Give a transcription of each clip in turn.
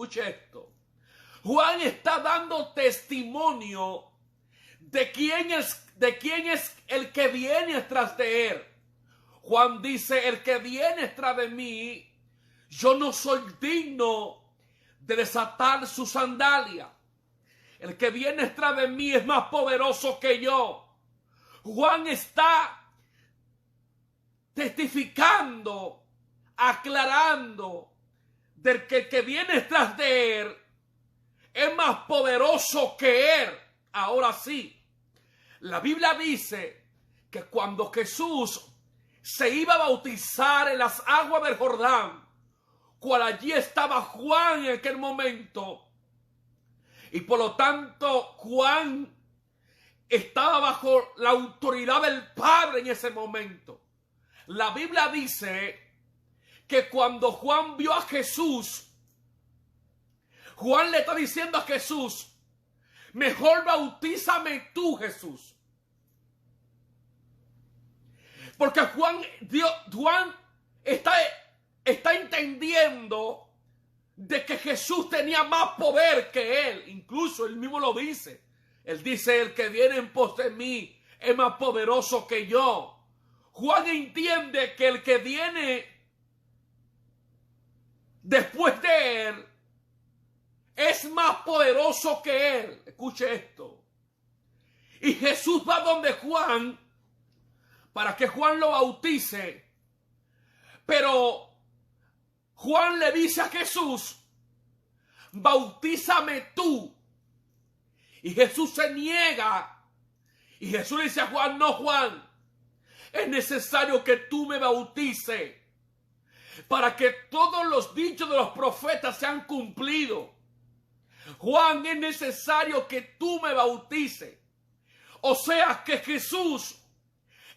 Escuche esto. Juan está dando testimonio de quién es el que viene tras de él. Juan dice, el que viene tras de mí, yo no soy digno de desatar su sandalia. El que viene tras de mí es más poderoso que yo. Juan está testificando, aclarando del que el que viene tras de él es más poderoso que él. Ahora sí, la Biblia dice que cuando Jesús se iba a bautizar en las aguas del Jordán, cual allí estaba Juan en aquel momento, y por lo tanto Juan estaba bajo la autoridad del Padre en ese momento. La Biblia dice que cuando Juan vio a Jesús, Juan le está diciendo a Jesús, mejor bautízame tú, Jesús. Porque Juan está entendiendo de que Jesús tenía más poder que él. Incluso él mismo lo dice. Él dice, el que viene en pos de mí es más poderoso que yo. Juan entiende que el que viene después de él es más poderoso que él. Escuche esto. Y Jesús va donde Juan para que Juan lo bautice. Pero Juan le dice a Jesús, bautízame tú. Y Jesús se niega. Y Jesús le dice a Juan, no, Juan, es necesario que tú me bautices para que todos los dichos de los profetas sean cumplidos. Juan, es necesario que tú me bautices. O sea que Jesús,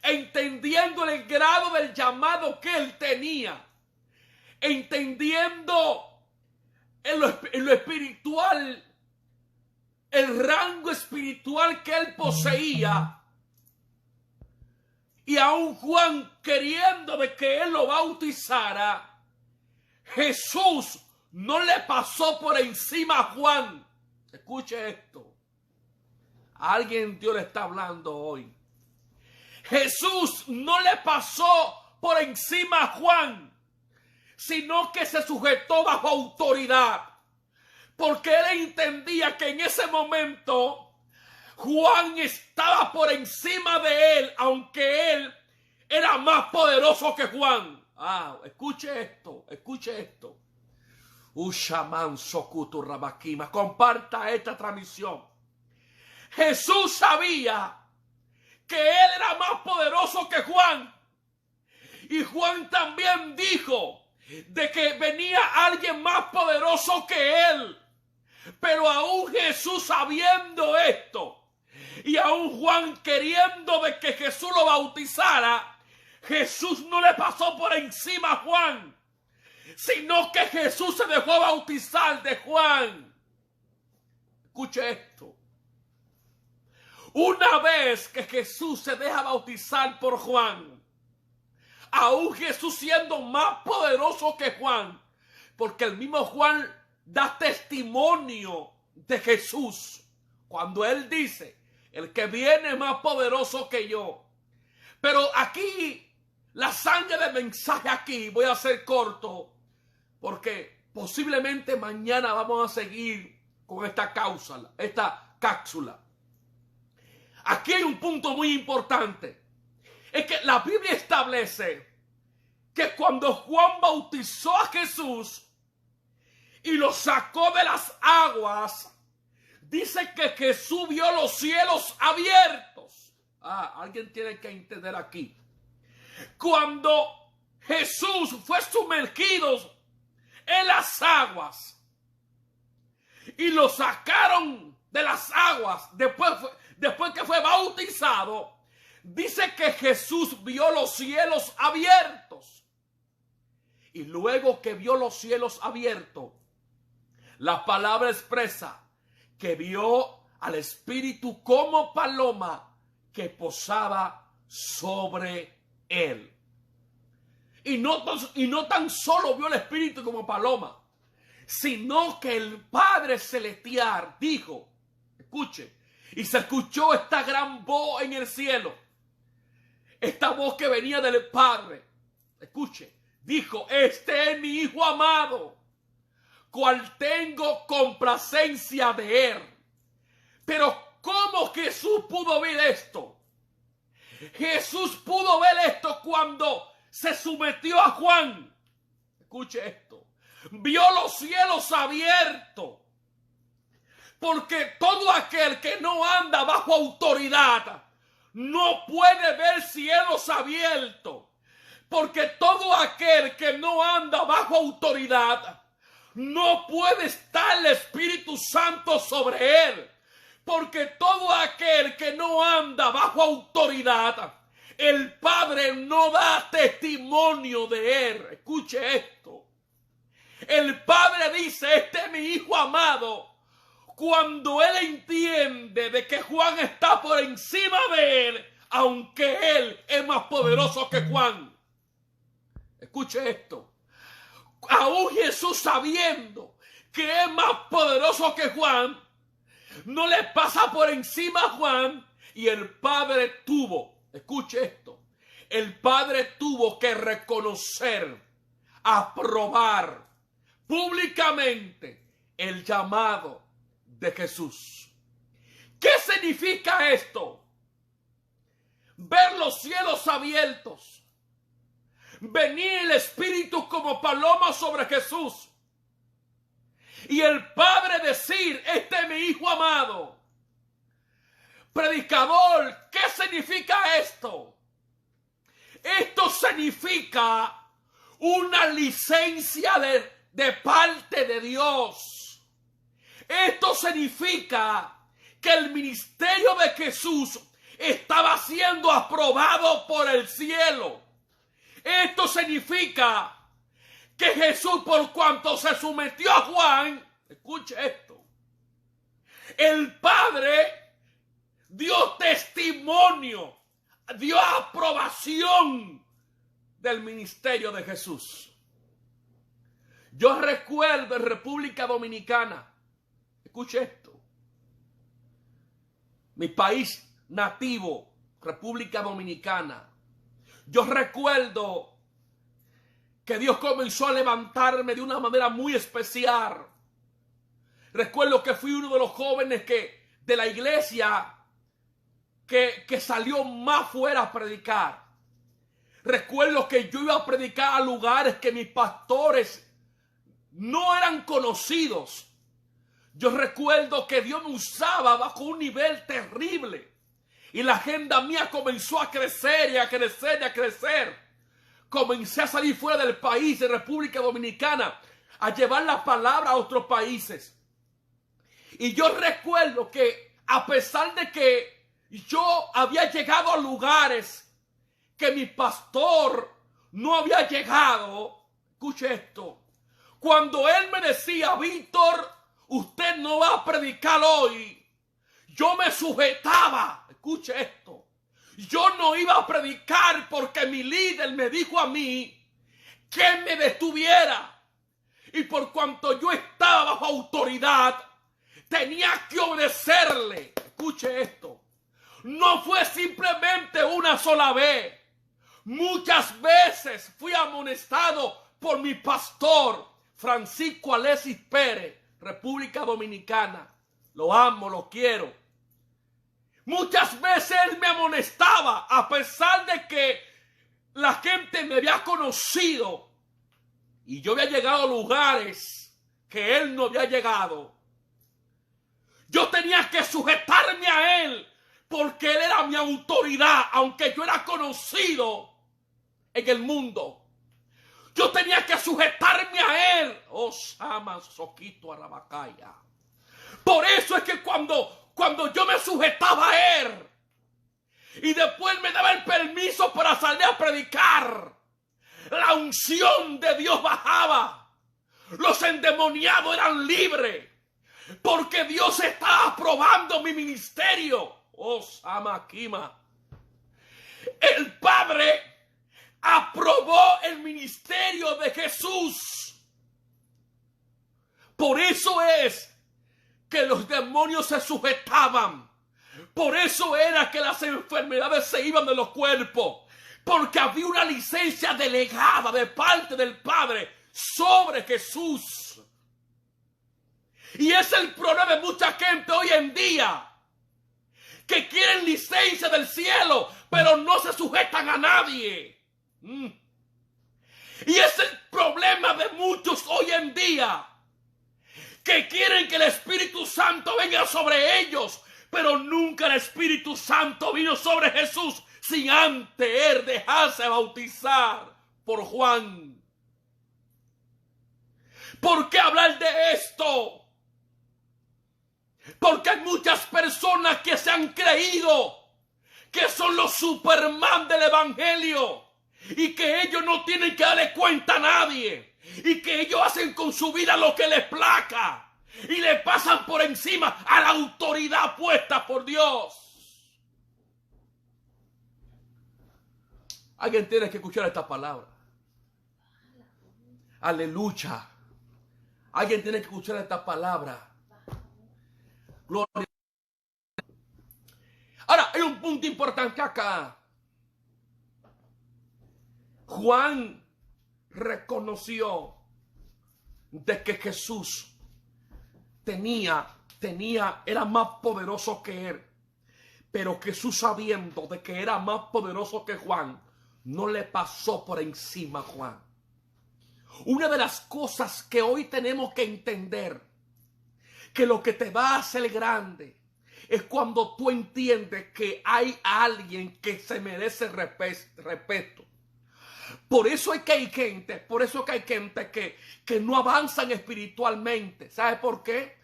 entendiendo el grado del llamado que él tenía, entendiendo en lo espiritual, el rango espiritual que él poseía, y aún Juan queriendo de que él lo bautizara, Jesús no le pasó por encima a Juan. Escuche esto. A alguien Dios le está hablando hoy. Jesús no le pasó por encima a Juan, sino que se sujetó bajo autoridad. Porque él entendía que en ese momento Juan estaba por encima de él, aunque él era más poderoso que Juan. Escuche esto, escuche esto. Ushaman Sokutu Rabakima. Comparta esta transmisión. Jesús sabía que él era más poderoso que Juan. Y Juan también dijo de que venía alguien más poderoso que él. Pero aún Jesús sabiendo esto, y aún Juan queriendo de que Jesús lo bautizara, Jesús no le pasó por encima a Juan, sino que Jesús se dejó bautizar de Juan. Escuche esto. Una vez que Jesús se deja bautizar por Juan, aún Jesús siendo más poderoso que Juan, porque el mismo Juan da testimonio de Jesús cuando él dice, el que viene es más poderoso que yo. Pero aquí, la sangre del mensaje aquí, voy a ser corto, porque posiblemente mañana vamos a seguir con esta cápsula. Aquí hay un punto muy importante. Es que la Biblia establece que cuando Juan bautizó a Jesús y lo sacó de las aguas, dice que Jesús vio los cielos abiertos. Alguien tiene que entender aquí. Cuando Jesús fue sumergido en las aguas y lo sacaron de las aguas después que fue bautizado, dice que Jesús vio los cielos abiertos. Y luego que vio los cielos abiertos, la palabra expresa que vio al Espíritu como paloma que posaba sobre él. Y no tan solo vio al Espíritu como paloma, sino que el Padre Celestial dijo, escuche, y se escuchó esta gran voz en el cielo, esta voz que venía del Padre, escuche, dijo, este es mi Hijo amado, cual tengo complacencia de él. Pero ¿cómo Jesús pudo ver esto? Jesús pudo ver esto cuando se sometió a Juan. Escuche esto. Vio los cielos abiertos. Porque todo aquel que no anda bajo autoridad no puede ver cielos abiertos. Porque todo aquel que no anda bajo autoridad no puede estar el Espíritu Santo sobre él. Porque todo aquel que no anda bajo autoridad, el Padre no da testimonio de él. Escuche esto. El Padre dice, este es mi Hijo amado. Cuando él entiende de que Juan está por encima de él, aunque él es más poderoso que Juan. Escuche esto. Aún Jesús, sabiendo que es más poderoso que Juan, no le pasa por encima a Juan, y el Padre tuvo, escuche esto, el Padre tuvo que reconocer, aprobar públicamente el llamado de Jesús. ¿Qué significa esto? Ver los cielos abiertos, venir el Espíritu como paloma sobre Jesús, y el Padre decir, este es mi Hijo amado. Predicador, ¿qué significa esto? Esto significa una licencia de parte de Dios. Esto significa que el ministerio de Jesús estaba siendo aprobado por el cielo. Esto significa que Jesús, por cuanto se sometió a Juan, escuche esto, el Padre dio testimonio, dio aprobación del ministerio de Jesús. Yo recuerdo en República Dominicana, escuche esto, mi país nativo, República Dominicana. Yo recuerdo que Dios comenzó a levantarme de una manera muy especial. Recuerdo que fui uno de los jóvenes de la iglesia que salió más fuera a predicar. Recuerdo que yo iba a predicar a lugares que mis pastores no eran conocidos. Yo recuerdo que Dios me usaba bajo un nivel terrible. Y la agenda mía comenzó a crecer y a crecer y a crecer. Comencé a salir fuera del país, de República Dominicana, a llevar la palabra a otros países. Y yo recuerdo que a pesar de que yo había llegado a lugares que mi pastor no había llegado, escuche esto, cuando él me decía, Víctor, usted no va a predicar hoy, yo me sujetaba, escuche esto. Yo no iba a predicar porque mi líder me dijo a mí que me detuviera. Y por cuanto yo estaba bajo autoridad, tenía que obedecerle. Escuche esto. No fue simplemente una sola vez. Muchas veces fui amonestado por mi pastor, Francisco Alexis Pérez, República Dominicana. Lo amo, lo quiero. Muchas veces él me amonestaba a pesar de que la gente me había conocido y yo había llegado a lugares que él no había llegado. Yo tenía que sujetarme a él porque él era mi autoridad, aunque yo era conocido en el mundo. Yo tenía que sujetarme a él. Oh, Sama Soquito Arabacaya. Por eso es que cuando yo me sujetaba a él y después me daba el permiso para salir a predicar, la unción de Dios bajaba, los endemoniados eran libres, porque Dios estaba aprobando mi ministerio. Oh, Samakima. El Padre aprobó el ministerio de Jesús. Por eso es que los demonios se sujetaban. Por eso era que las enfermedades se iban de los cuerpos. Porque había una licencia delegada de parte del Padre sobre Jesús. Y es el problema de mucha gente hoy en día, que quieren licencia del cielo, pero no se sujetan a nadie. Y es el problema de muchos hoy en día, que quieren que el Espíritu Santo venga sobre ellos, pero nunca el Espíritu Santo vino sobre Jesús sin antes él dejarse bautizar por Juan. ¿Por qué hablar de esto? Porque hay muchas personas que se han creído que son los Superman del Evangelio y que ellos no tienen que darle cuenta a nadie y que ellos hacen con su vida lo que les placa y le pasan por encima a la autoridad puesta por Dios. Alguien tiene que escuchar esta palabra. Aleluya. Alguien tiene que escuchar esta palabra. Gloria. Ahora, hay un punto importante acá. Juan reconoció de que Jesús era más poderoso que él. Pero Jesús, sabiendo de que era más poderoso que Juan, no le pasó por encima a Juan. Una de las cosas que hoy tenemos que entender, que lo que te va a hacer grande es cuando tú entiendes que hay alguien que se merece respeto. Por eso que hay gente que no avanzan espiritualmente. ¿Sabe por qué?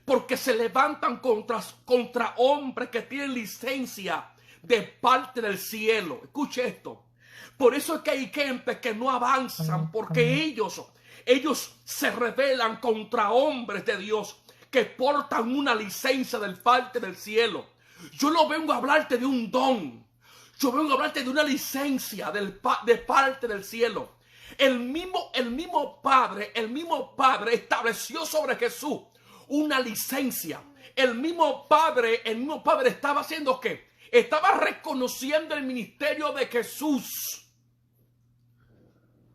Porque se levantan contra hombres que tienen licencia de parte del cielo. Escuche esto. Por eso es que hay gente que no avanzan, porque ellos se rebelan contra hombres de Dios que portan una licencia del parte del cielo. Yo no vengo a hablarte de un don. Yo vengo a hablarte de una licencia de parte del cielo. El mismo Padre estableció sobre Jesús una licencia. El mismo Padre estaba haciendo ¿qué? Estaba reconociendo el ministerio de Jesús.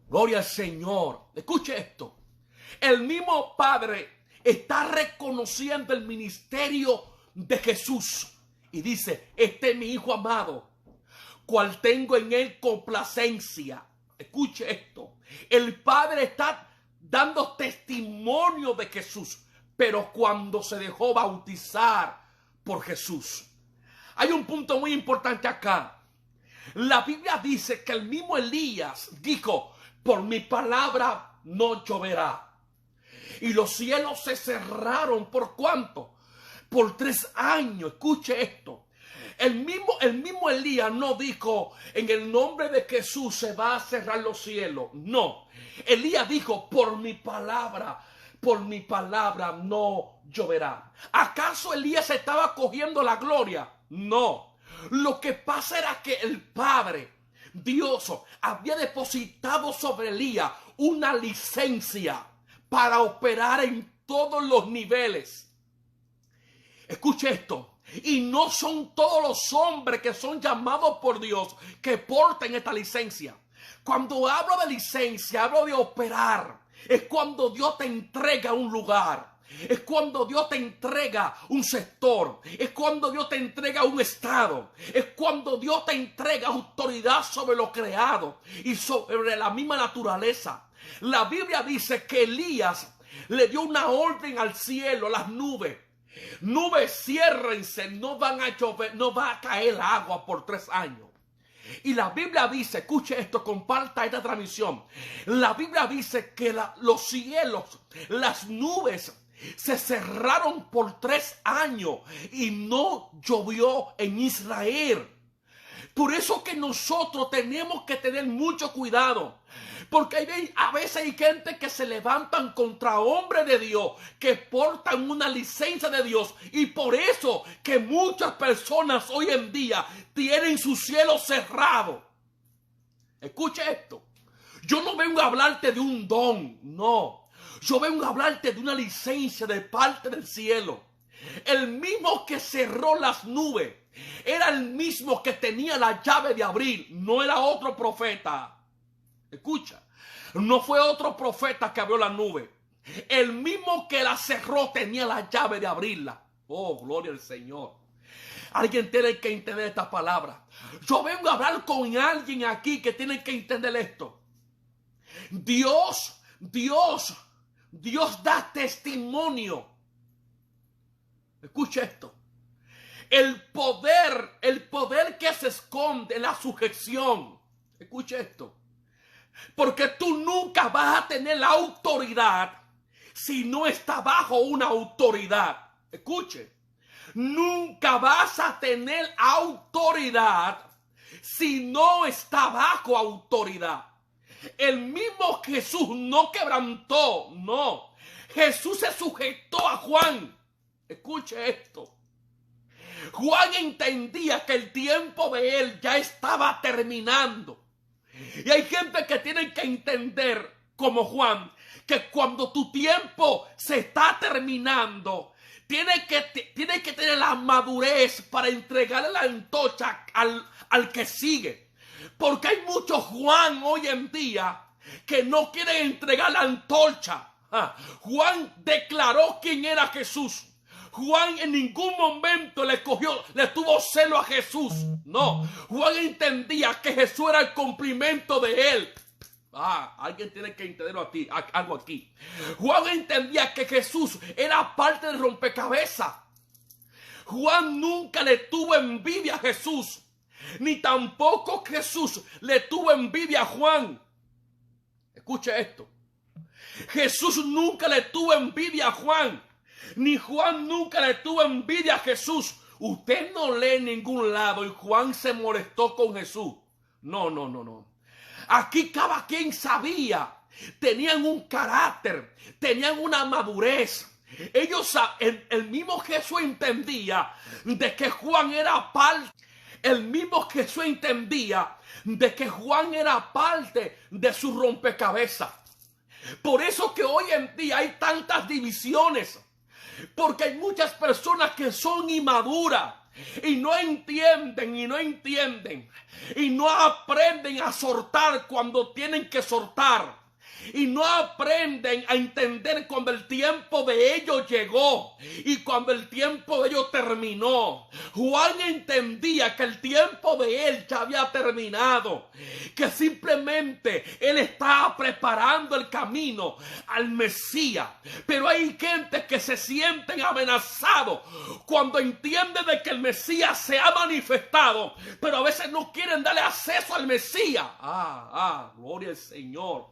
Gloria al Señor. Escuche esto. El mismo Padre está reconociendo el ministerio de Jesús. Y dice, este es mi Hijo amado, cual tengo en él complacencia. Escuche esto. El Padre está dando testimonio de Jesús, pero cuando se dejó bautizar por Jesús. Hay un punto muy importante acá. La Biblia dice que el mismo Elías dijo, por mi palabra no lloverá. Y los cielos se cerraron. ¿Por cuánto? Por 3 años. Escuche esto. El mismo Elías no dijo, en el nombre de Jesús se va a cerrar los cielos. No. Elías dijo, por mi palabra no lloverá. ¿Acaso Elías estaba cogiendo la gloria? No. Lo que pasa era que el Padre, Dios, había depositado sobre Elías una licencia para operar en todos los niveles. Escuche esto. Y no son todos los hombres que son llamados por Dios que porten esta licencia. Cuando hablo de licencia, hablo de operar. Es cuando Dios te entrega un lugar. Es cuando Dios te entrega un sector. Es cuando Dios te entrega un estado. Es cuando Dios te entrega autoridad sobre lo creado y sobre la misma naturaleza. La Biblia dice que Elías le dio una orden al cielo, las nubes. Nubes, ciérrense, no van a llover, no va a caer agua por 3 años. Y la Biblia dice, escuche esto, comparta esta transmisión. La Biblia dice que los cielos, las nubes, se cerraron por 3 años y no llovió en Israel. Por eso que nosotros tenemos que tener mucho cuidado. Porque a veces hay gente que se levantan contra hombres de Dios, que portan una licencia de Dios. Y por eso que muchas personas hoy en día tienen su cielo cerrado. Escuche esto. Yo no vengo a hablarte de un don, no. Yo vengo a hablarte de una licencia de parte del cielo. El mismo que cerró las nubes era el mismo que tenía la llave de abrir. No era otro profeta. Escucha, no fue otro profeta que abrió la nube. El mismo que la cerró tenía la llave de abrirla. Oh, gloria al Señor. Alguien tiene que entender esta palabra. Yo vengo a hablar con alguien aquí que tiene que entender esto. Dios da testimonio. Escucha esto. El poder que se esconde en la sujeción. Escucha esto. Porque tú nunca vas a tener la autoridad si no está bajo una autoridad. Escuche. Nunca vas a tener autoridad si no está bajo autoridad. El mismo Jesús no quebrantó, no. Jesús se sujetó a Juan. Escuche esto. Juan entendía que el tiempo de él ya estaba terminando. Y hay gente que tiene que entender, como Juan, que cuando tu tiempo se está terminando, tiene que tener la madurez para entregarle la antorcha al que sigue. Porque hay muchos Juan hoy en día que no quieren entregar la antorcha. Juan declaró quién era Jesús. Juan en ningún momento le tuvo celo a Jesús. No, Juan entendía que Jesús era el cumplimiento de él. Alguien tiene que entenderlo algo aquí. Juan entendía que Jesús era parte del rompecabezas. Juan nunca le tuvo envidia a Jesús, ni tampoco Jesús le tuvo envidia a Juan. Escuche esto. Jesús nunca le tuvo envidia a Juan, ni Juan nunca le tuvo envidia a Jesús. Usted no lee en ningún lado y Juan se molestó con Jesús. No. Aquí cada quien sabía, tenían un carácter, tenían una madurez. El mismo Jesús entendía de que Juan era parte. El mismo Jesús entendía de que Juan era parte de su rompecabezas. Por eso que hoy en día hay tantas divisiones. Porque hay muchas personas que son inmaduras y no entienden y no aprenden a soltar cuando tienen que soltar. Y no aprenden a entender cuando el tiempo de ellos llegó y cuando el tiempo de ellos terminó. Juan entendía que el tiempo de él ya había terminado, que simplemente él estaba preparando el camino al Mesías. Pero hay gente que se sienten amenazados cuando entienden de que el Mesías se ha manifestado, pero a veces no quieren darle acceso al Mesías. Gloria al Señor.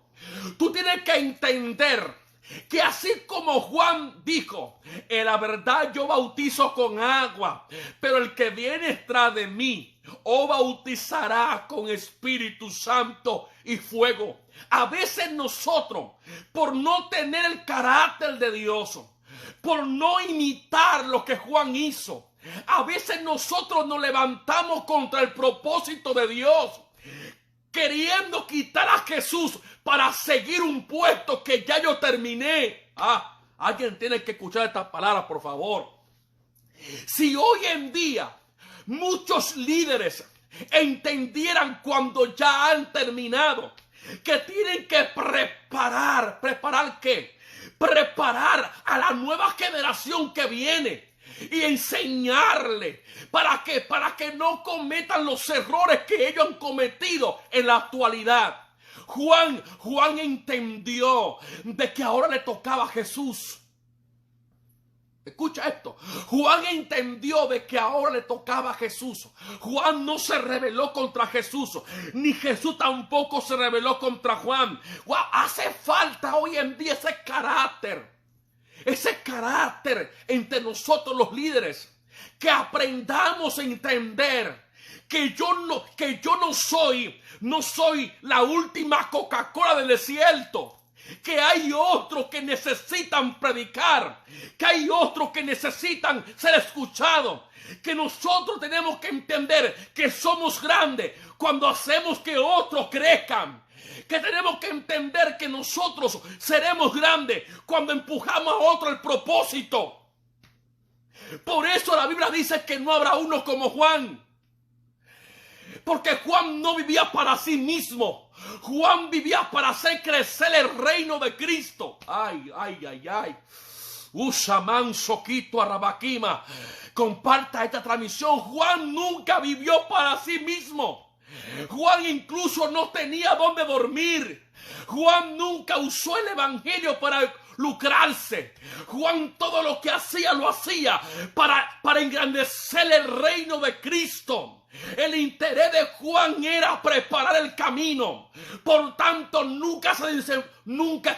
Tú tienes que entender que así como Juan dijo, en la verdad yo bautizo con agua, pero el que viene tras de mí bautizará con Espíritu Santo y fuego. A veces nosotros, por no tener el carácter de Dios, por no imitar lo que Juan hizo, a veces nosotros nos levantamos contra el propósito de Dios, queriendo quitar a Jesús para seguir un puesto que ya yo terminé. Alguien tiene que escuchar estas palabras, por favor. Si hoy en día muchos líderes entendieran cuando ya han terminado, que tienen que ¿preparar qué? Preparar a la nueva generación que viene y enseñarle para que no cometan los errores que ellos han cometido en la actualidad. Juan entendió de que ahora le tocaba a Jesús. Escucha esto. Juan entendió de que ahora le tocaba a Jesús. Juan no se rebeló contra Jesús, ni Jesús tampoco se rebeló contra Juan. Hace falta hoy en día ese carácter entre nosotros los líderes, que aprendamos a entender que yo no soy la última Coca-Cola del desierto, que hay otros que necesitan predicar, que hay otros que necesitan ser escuchados, que nosotros tenemos que entender que somos grandes cuando hacemos que otros crezcan. que tenemos que entender que nosotros seremos grandes cuando empujamos a otro el propósito. Por eso la Biblia dice que no habrá uno como Juan. Porque Juan no vivía para sí mismo. Juan vivía para hacer crecer el reino de Cristo. Ay, ay, ay, ay. Usaman Soquito Arrabaquima. Comparta esta transmisión. Juan nunca vivió para sí mismo. Juan incluso no tenía dónde dormir. Juan nunca usó el evangelio para lucrarse. Juan todo lo que hacía lo hacía para engrandecer el reino de Cristo. El interés de Juan era preparar el camino. Por tanto, nunca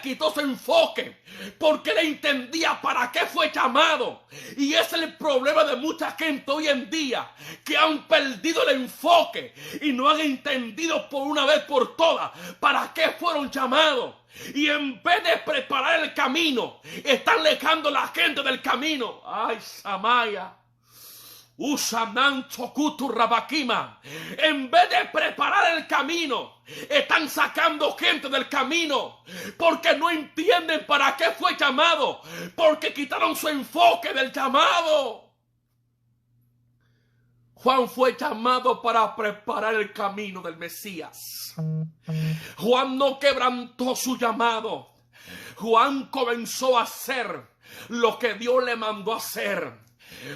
quitó su enfoque, porque le entendía para qué fue llamado. Y ese es el problema de mucha gente hoy en día, que han perdido el enfoque y no han entendido por una vez por todas para qué fueron llamados. Y en vez de preparar el camino, están alejando a la gente del camino. Ay, Samaya. Usanan Chokutu Rabaquima. En vez de preparar el camino, están sacando gente del camino porque no entienden para qué fue llamado, porque quitaron su enfoque del llamado. Juan fue llamado para preparar el camino del Mesías. Juan no quebrantó su llamado. Juan comenzó a hacer lo que Dios le mandó a hacer.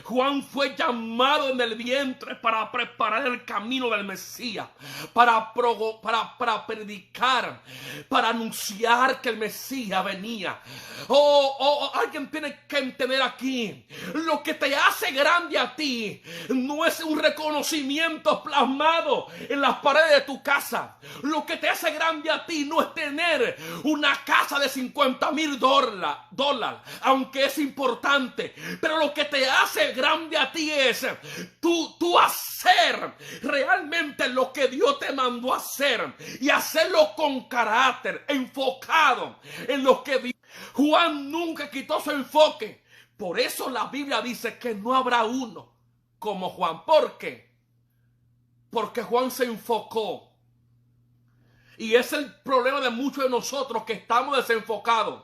Juan fue llamado en el vientre para preparar el camino del Mesías, para predicar, para anunciar que el Mesías venía. Alguien tiene que entender aquí, lo que te hace grande a ti no es un reconocimiento plasmado en las paredes de tu casa. Lo que te hace grande a ti no es tener una casa de $50,000, aunque es importante, pero lo que te hace grande a ti es tú hacer realmente lo que Dios te mandó a hacer y hacerlo con carácter, enfocado en lo que Dios. Juan nunca quitó su enfoque. Por eso la Biblia dice que no habrá uno como Juan. ¿Por qué? Porque Juan se enfocó. Y es el problema de muchos de nosotros, que estamos desenfocados.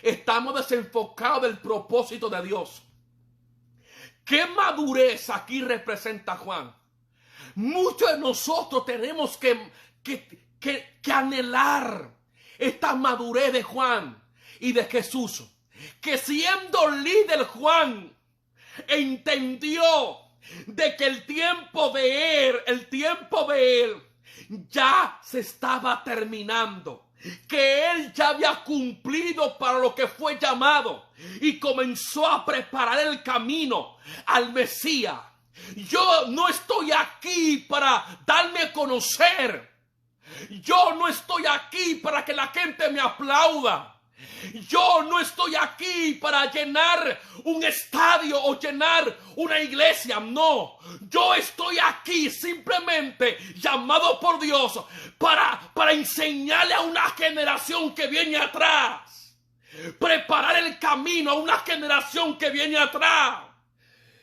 Estamos desenfocados del propósito de Dios. ¿Qué madurez aquí representa Juan? Muchos de nosotros tenemos que anhelar esta madurez de Juan y de Jesús. Que siendo líder, Juan entendió de que el tiempo de él ya se estaba terminando. Que él ya había cumplido para lo que fue llamado y comenzó a preparar el camino al Mesías. Yo no estoy aquí para darme a conocer. Yo no estoy aquí para que la gente me aplauda. Yo no estoy aquí para llenar un estadio o llenar una iglesia. No, yo estoy aquí simplemente llamado por Dios para enseñarle a una generación que viene atrás. Preparar el camino a una generación que viene atrás.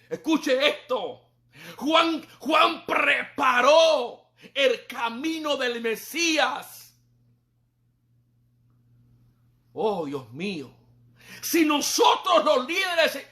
Escuche esto. Juan preparó el camino del Mesías. Oh, Dios mío. Si nosotros los líderes